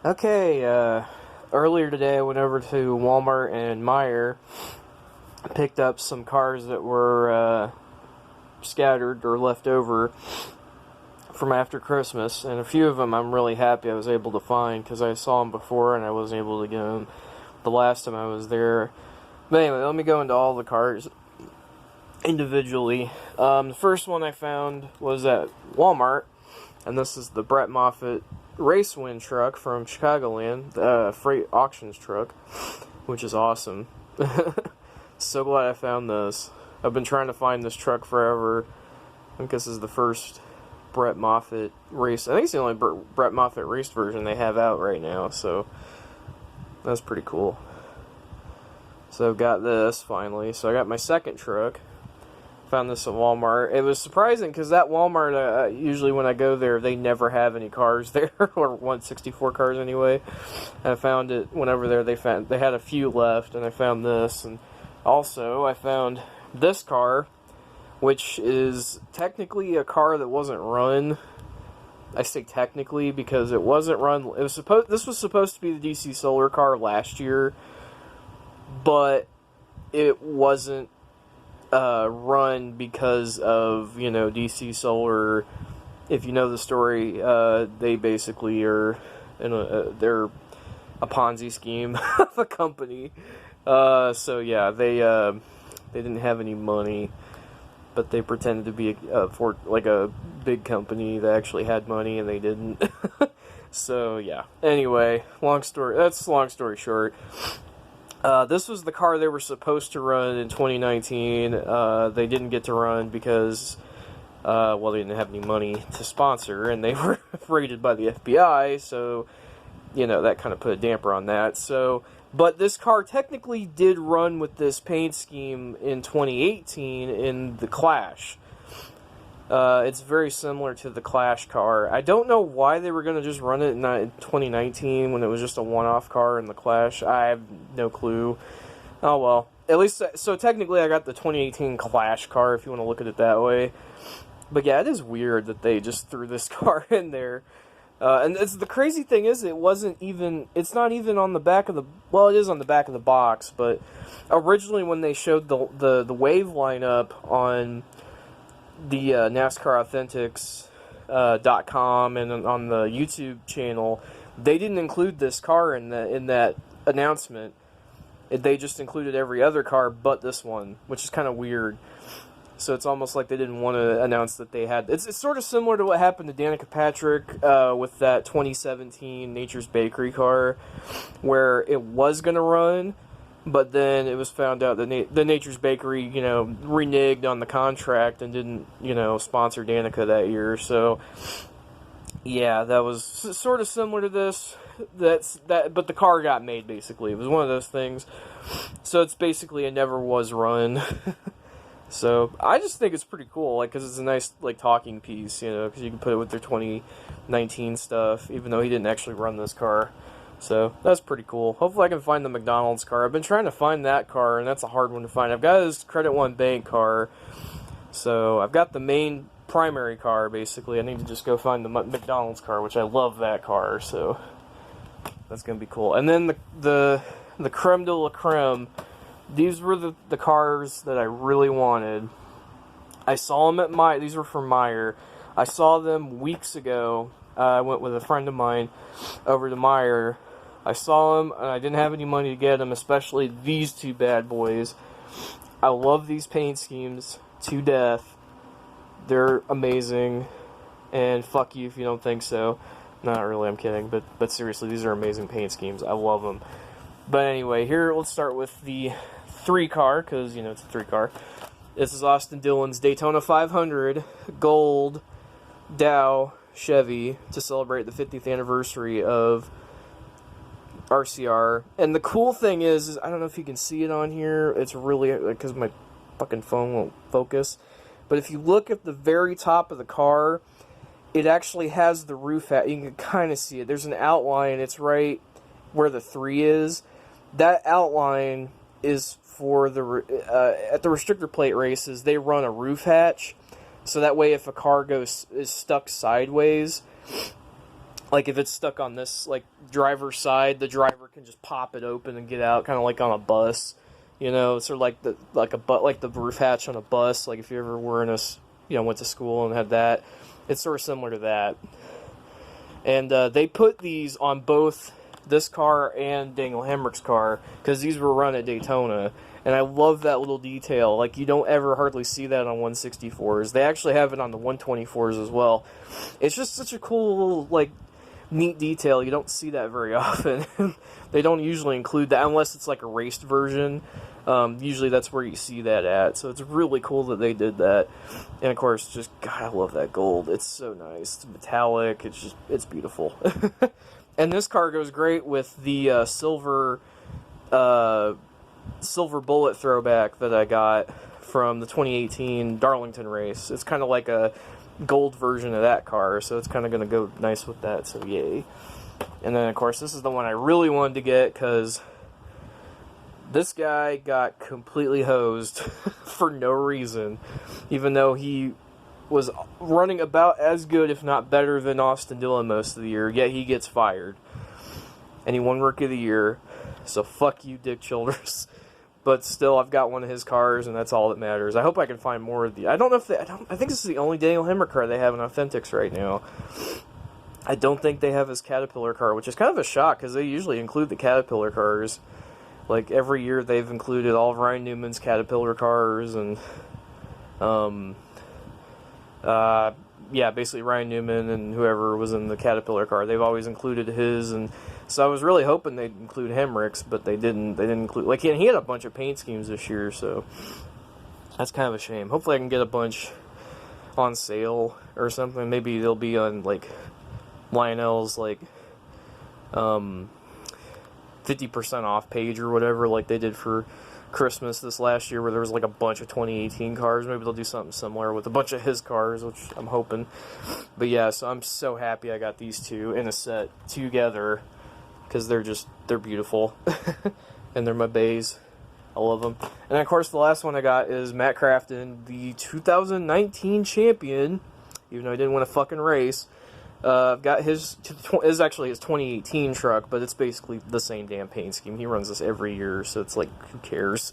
Okay, earlier today I went over to Walmart and Meijer, picked up some cars that were scattered or left over from after Christmas, and a few of them I'm really happy I was able to find because I saw them before and I wasn't able to get them the last time I was there. But anyway, let me go into all the cars individually. The first one I found was at Walmart, and this is the Brett Moffitt Racewind truck from Chicagoland, freight auctions truck, which is awesome. So glad I found this. I've been trying to find this truck forever. I think this is the first Brett Moffitt race. I think it's the only Brett Moffitt race version they have out right now, so that's pretty cool. So I've got this finally. So I got my second truck. Found this at Walmart. It was surprising because that Walmart, usually when I go there, they never have any cars there, or 164 cars anyway. And I found it whenever there. They had a few left, and I found this. And also, I found this car, which is technically a car that wasn't run. I say technically because it wasn't run. This was supposed to be the DC Solar car last year, but it wasn't run because of, DC Solar. If you know the story, they basically are they're a Ponzi scheme of a company. So yeah, they didn't have any money, but they pretended to be a big company that actually had money, and they didn't. So yeah. Anyway, long story short. This was the car they were supposed to run in 2019. They didn't get to run because, they didn't have any money to sponsor, and they were raided by the FBI, so, that kind of put a damper on that. So, but this car technically did run with this paint scheme in 2018 in the Clash. It's very similar to the Clash car. I don't know why they were going to just run it in 2019 when it was just a one-off car in the Clash. I have no clue. Oh well. At least, so technically I got the 2018 Clash car, if you want to look at it that way. But yeah, it is weird that they just threw this car in there. And the crazy thing is, it's not even on the back of the, well, it is on the back of the box, but originally when they showed the wave lineup on the NASCARauthentics.com and on the YouTube channel, they didn't include this car in that announcement. They just included every other car but this one, which is kind of weird. So it's almost like they didn't want to announce that they had. It's sort of similar to what happened to Danica Patrick with that 2017 Nature's Bakery car, where it was going to run, but then it was found out that the Nature's Bakery, reneged on the contract and didn't, sponsor Danica that year. So, yeah, that was sort of similar to this. But the car got made, basically. It was one of those things. So it's basically a never was run. So I just think it's pretty cool, because it's a nice, talking piece, because you can put it with their 2019 stuff, even though he didn't actually run this car. So, that's pretty cool. Hopefully I can find the McDonald's car. I've been trying to find that car, and that's a hard one to find. I've got his Credit One Bank car, so I've got the main primary car, basically. I need to just go find the McDonald's car, which I love that car, so that's going to be cool. And then the creme de la creme, these were the cars that I really wanted. I saw them at these were from Meijer. I saw them weeks ago. I went with a friend of mine over to Meijer. I saw them, and I didn't have any money to get them, especially these two bad boys. I love these paint schemes to death. They're amazing, and fuck you if you don't think so. Not really, I'm kidding, but seriously, these are amazing paint schemes. I love them. But anyway, here, let's start with the 3-car, because, it's a 3-car. This is Austin Dillon's Daytona 500 Gold Dow Chevy to celebrate the 50th anniversary of RCR. And the cool thing is I don't know if you can see it on here. It's really, because my fucking phone won't focus. But if you look at the very top of the car, it actually has the roof hat. You can kind of see it. There's an outline. It's right where the 3 is. That outline is for at the restrictor plate races, they run a roof hatch. So that way if a car is stuck sideways, like if it's stuck on this like driver's side, the driver can just pop it open and get out, kind of like on a bus, you know, sort of like the roof hatch on a bus. Like if you ever were in a, you know, went to school and had that, it's sort of similar to that. And they put these on both this car and Daniel Hemrick's car because these were run at Daytona. And I love that little detail. Like, you don't ever hardly see that on 164s. They actually have it on the 124s as well. It's just such a cool little, like, neat detail. You don't see that very often. They don't usually include that unless it's like a raced version. Usually that's where you see that at. So it's really cool that they did that. And of course, just, God, I love that gold. It's so nice. It's metallic. It's beautiful. And this car goes great with the silver bullet throwback that I got from the 2018 Darlington race. It's kind of like a gold version of that car, so it's kind of going to go nice with that, so yay. And then, of course, this is the one I really wanted to get, because this guy got completely hosed for no reason, even though he was running about as good, if not better, than Austin Dillon most of the year, yet he gets fired. And he won Rookie of the Year, so fuck you, Dick Childress. But still, I've got one of his cars, and that's all that matters. I hope I can find more of the... I don't know if they... I think this is the only Daniel Hemrick car they have in Authentics right now. I don't think they have his Caterpillar car, which is kind of a shock, because they usually include the Caterpillar cars. Like, every year they've included all of Ryan Newman's Caterpillar cars, and... yeah, basically Ryan Newman and whoever was in the Caterpillar car. They've always included his, and... So I was really hoping they'd include Hemrick's, but they didn't. They didn't include... Like, he had a bunch of paint schemes this year, so... That's kind of a shame. Hopefully I can get a bunch on sale or something. Maybe they'll be on, like, Lionel's, like, 50% off page or whatever, like they did for Christmas this last year, where there was, like, a bunch of 2018 cars. Maybe they'll do something similar with a bunch of his cars, which I'm hoping. But, yeah, so I'm so happy I got these two in a set together, because they're beautiful. And they're my bays. I love them. And of course, the last one I got is Matt Crafton, the 2019 champion, even though he didn't win a fucking race. I've got his, is actually his 2018 truck, but it's basically the same damn paint scheme. He runs this every year, so it's like, who cares?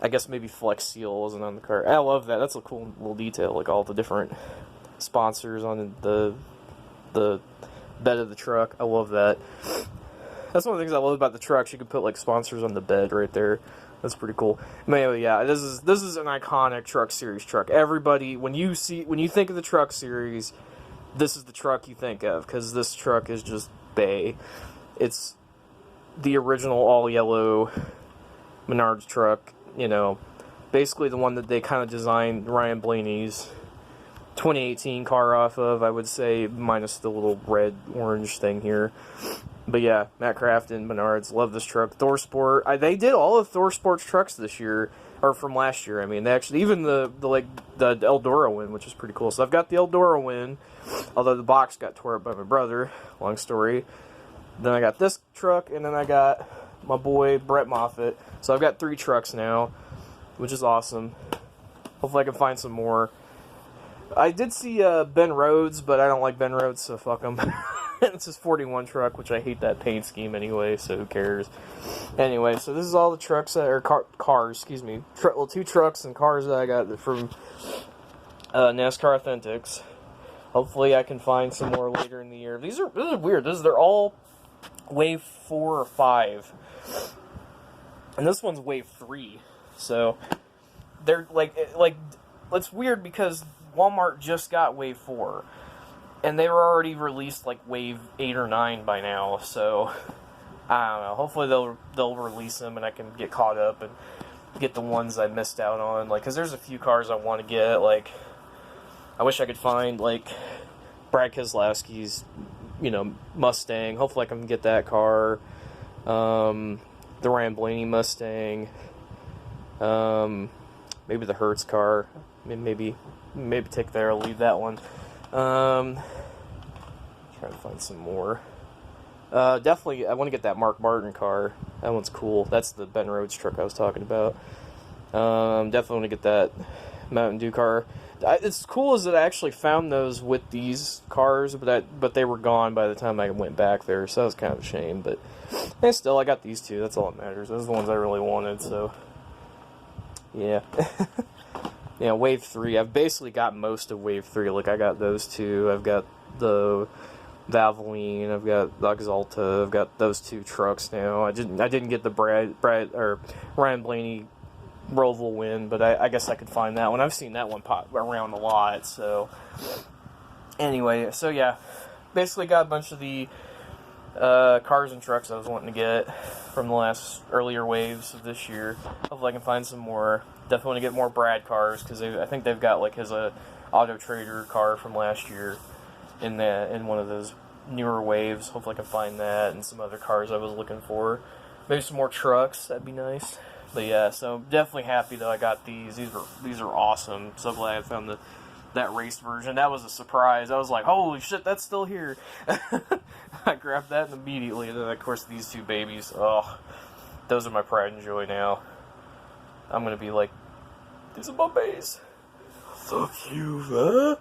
I guess maybe Flex Seal wasn't on the car. I love that. That's a cool little detail, like all the different sponsors on the bed of the truck. I love that. That's one of the things I love about the trucks. You can put like sponsors on the bed right there. That's pretty cool. But anyway, yeah, this is an iconic Truck Series truck. Everybody, when you think of the Truck Series, this is the truck you think of, because this truck is just bae. It's the original all yellow Menards truck. You know, basically the one that they kind of designed Ryan Blaney's 2018 car off of, I would say, minus the little red-orange thing here. But yeah, Matt Crafton, Menards, love this truck. Thor Sport, they did all of Thor Sport's trucks this year, or from last year. I mean, they actually, even the Eldora win, which is pretty cool. So I've got the Eldora win, although the box got tore up by my brother. Long story. Then I got this truck, and then I got my boy Brett Moffitt. So I've got 3 trucks now, which is awesome. Hopefully I can find some more. I did see Ben Rhodes, but I don't like Ben Rhodes, so fuck him. It's his 41 truck, which I hate that paint scheme anyway, so who cares? Anyway, so this is all the trucks that are cars, excuse me. 2 trucks and cars that I got from NASCAR Authentics. Hopefully I can find some more later in the year. These are weird. They're all wave 4 or 5. And this one's wave 3. So they're like it's weird because Walmart just got wave 4, and they were already released like wave 8 or 9 by now. So I don't know. Hopefully they'll release them, and I can get caught up and get the ones I missed out on. Like, because there's a few cars I want to get. Like, I wish I could find like Brad Keselowski's, Mustang. Hopefully I can get that car. The Ryan Blaney Mustang. Maybe the Hertz car. Maybe take there. I'll leave that one. Trying to find some more. Definitely, I want to get that Mark Martin car. That one's cool. That's the Ben Rhodes truck I was talking about. Definitely want to get that Mountain Dew car. It's cool is that I actually found those with these cars, but they were gone by the time I went back there, so that was kind of a shame. But and still, I got these two. That's all that matters. Those are the ones I really wanted. So yeah, yeah. Wave 3. I've basically got most of Wave 3. Like I got those two. I've got the Valvoline. I've got the Exalta. I've got those two trucks now. I didn't get the Brad or Ryan Blaney Roval win, but I guess I could find that one. I've seen that one pop around a lot. So anyway, so yeah, basically got a bunch of the cars and trucks I was wanting to get from the earlier waves of this year. Hopefully I can find some more. Definitely want to get more Brad cars, because I think they've got like his Auto Trader car from last year in one of those newer waves. Hopefully I can find that, and some other cars I was looking for. Maybe some more trucks, that'd be nice. But yeah, so definitely happy that I got these. These are awesome. So glad I found that race version. That was a surprise. I was like, holy shit, that's still here. I grabbed that immediately. And then, of course, these two babies. Oh, those are my pride and joy now. I'm going to be like, these are my babies. Fuck you, huh?